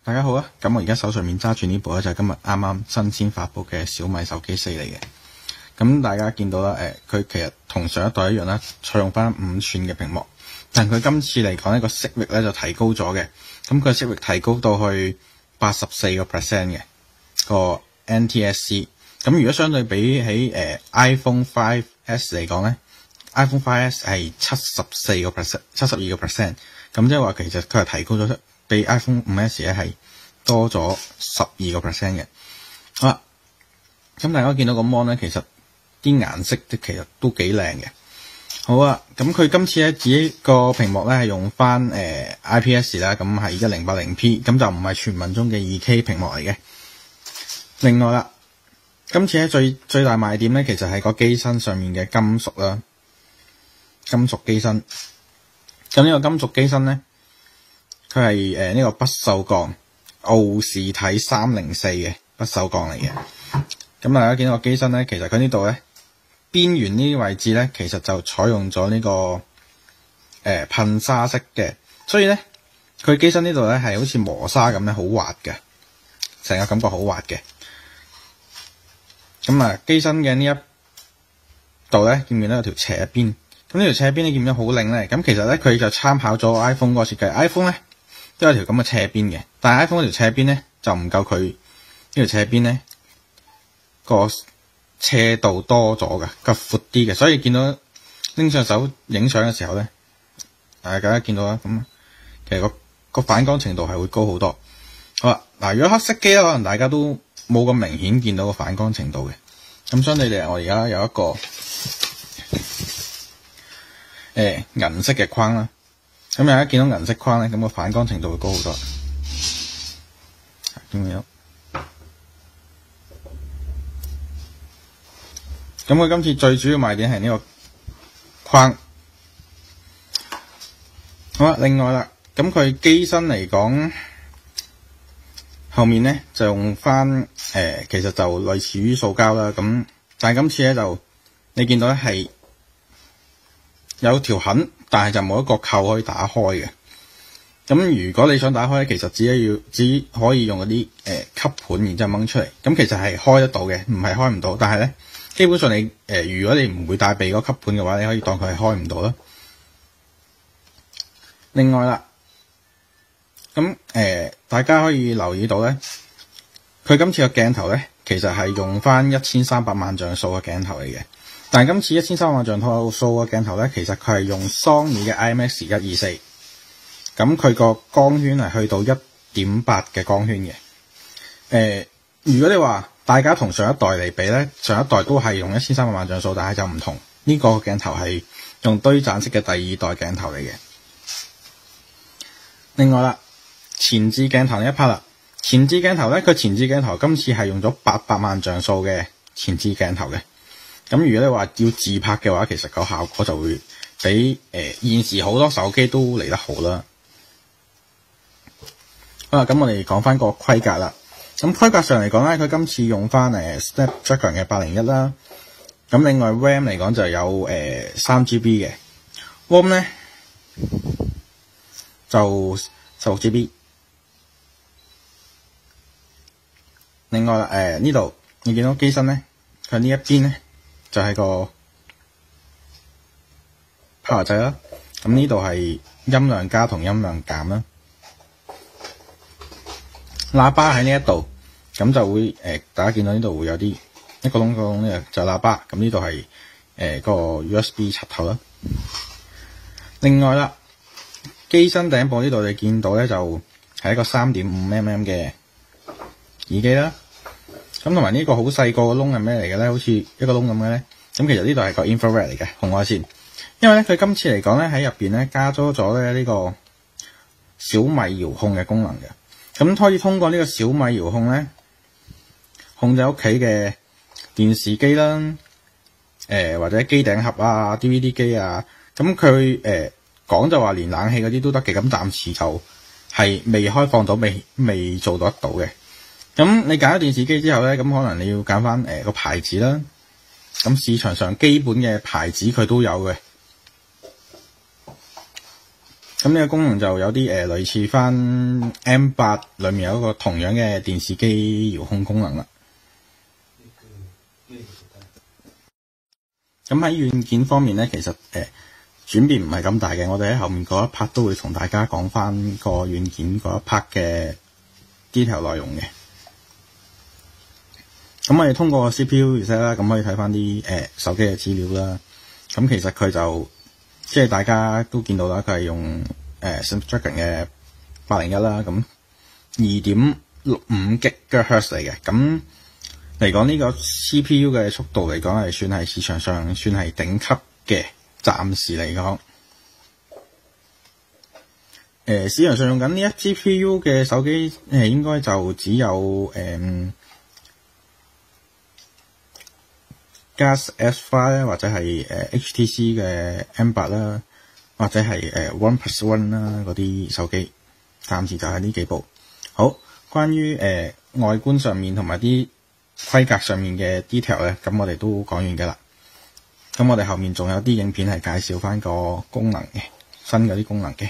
大家好啊！咁我而家手上面揸住呢部咧就係今日啱啱新鮮發布嘅小米手機4嚟嘅。咁大家見到啦，佢其實同上一代一樣啦，採用翻5寸嘅屏幕，但佢今次嚟講呢個色域咧就提高咗嘅。咁佢色域提高到去84%嘅個 NTSC。咁如果相對比起iPhone 5S 嚟講咧 ，iPhone 5S 係72%，咁即係話其實佢係提高咗，比 iPhone 5S 咧係多咗12%嘅。好啦，咁大家見到個 mon 咧，其實啲顏色其實都幾靚嘅。好啊，咁佢今次咧自己個屏幕咧係用翻IPS 啦，咁係 1080P， 咁就唔係傳聞中嘅 2K 屏幕嚟嘅。另外啦，今次咧最大賣點咧，其實係個機身上面嘅金屬啦，金屬機身。咁呢個金屬機身咧，佢係呢個不鏽鋼奧士體304嘅不鏽鋼嚟嘅。咁大家見到個機身咧，其實佢呢度咧邊緣呢啲位置咧，其實就採用咗呢個噴砂式嘅，所以咧佢機身呢度咧係好似磨砂咁咧，好滑嘅，成個感覺好滑嘅。咁啊，機身嘅呢一度咧，見唔見到有條斜邊？咁呢條斜邊你見唔見好靚咧？咁其實咧佢就參考咗 iPhone 嗰個設計 ，iPhone 咧都有條咁嘅斜邊嘅，但係 iPhone 嗰條斜邊咧就唔夠佢呢條斜邊咧個斜度多咗嘅，個闊啲嘅，所以見到拎上手影相嘅時候咧，大家見到啦，咁其實個反光程度係會高好多。好啦，嗱，如果黑色機咧，可能大家都冇咁明顯見到個反光程度嘅。咁相對地，我而家有一個銀色嘅框啦。咁大家見到銀色框咧，咁個反光程度會高好多。見唔見到？咁佢今次最主要賣點係呢個框。好啦，另外啦，咁佢機身嚟講，後面咧就用翻其實就類似於塑膠啦。咁但係今次咧就你見到咧係有條痕，但係就冇一個扣可以打開嘅。咁如果你想打開咧，其實只可以用嗰啲吸盤，然之後掹出嚟。咁其實係開得到嘅，唔係開唔到。但係咧，基本上你如果你唔會帶備嗰吸盤嘅話，你可以當佢係開唔到啦。另外啦，咁大家可以留意到咧，佢今次個鏡頭咧，其實係用翻1300萬像素嘅鏡頭嚟嘅。但係今次1300萬像素嘅鏡頭咧，其實佢係用 Sony 嘅 IMX124，咁佢個光圈係去到 1.8 嘅光圈嘅。如果你話大家同上一代嚟比咧，上一代都係用1300萬像素，但係就唔同。呢個鏡頭係用堆贊式嘅第2代鏡頭嚟嘅。另外啦，前置鏡頭呢一 part 啦，前置鏡頭咧，佢前置鏡頭今次係用咗800萬像素嘅前置鏡頭嘅。咁如果你話要自拍嘅話，其實個效果就會比現時好多手機都嚟得好啦。好啦，咁我哋講翻個規格啦。咁規格上嚟講咧，佢今次用翻Snapdragon 嘅801啦。咁另外 RAM 嚟講就有3GB 嘅 ROM 咧就 16GB。另外呢度你見到機身咧，佢呢一邊咧就係個 power 掣啦。咁呢度係音量加同音量減啦。喇叭喺呢一度，咁就會大家見到呢度會有啲一個窿咧就喇叭，咁呢度係個 USB 插頭啦。另外啦，機身頂部呢度你見到咧就係一個 3.5mm 嘅耳機啦。咁同埋呢個好細個嘅窿係咩嚟嘅咧？好似一個窿咁嘅咧。咁其實呢度係個 infrared 嚟嘅紅外線。因為咧佢今次嚟講咧喺入邊咧加咗咧呢個小米遙控嘅功能嘅。咁可以通過呢個小米遙控咧控制屋企嘅電視機啦，或者機頂盒啊、DVD 機啊。咁佢講就話連冷氣嗰啲都得嘅。咁暫時就係未開放到，未做得到嘅。咁你揀咗電視機之後咧，咁可能你要揀翻個牌子啦。咁市場上基本嘅牌子佢都有嘅。咁呢個功能就有啲類似翻 M8 裏面有一個同樣嘅電視機遙控功能啦。咁喺軟件方面咧，其實轉變唔係咁大嘅。我哋喺後面嗰一 part 都會同大家講翻個軟件嗰一 part 嘅 detail 內容嘅。咁我哋通過 CPU reset 啦，咁可以睇翻啲手機嘅資料啦。咁其實佢就即係大家都見到啦，佢係用Snapdragon 嘅801啦，咁 2.65 GHz 嚟嘅。咁嚟講呢個 CPU 嘅速度嚟講係算係市場上算係頂級嘅，暫時嚟講。市場上用緊呢一 GPU 嘅手機應該就只有Gas S5 或者係HTC 嘅 M8 啦，或者係OnePlus One 啦嗰啲手機，暫時就係呢幾部。好，關於外觀上面同埋啲規格上面嘅 detail 咧，咁我哋都講完㗎啦。咁我哋後面仲有啲影片係介紹翻個功能嘅，新嗰啲功能嘅。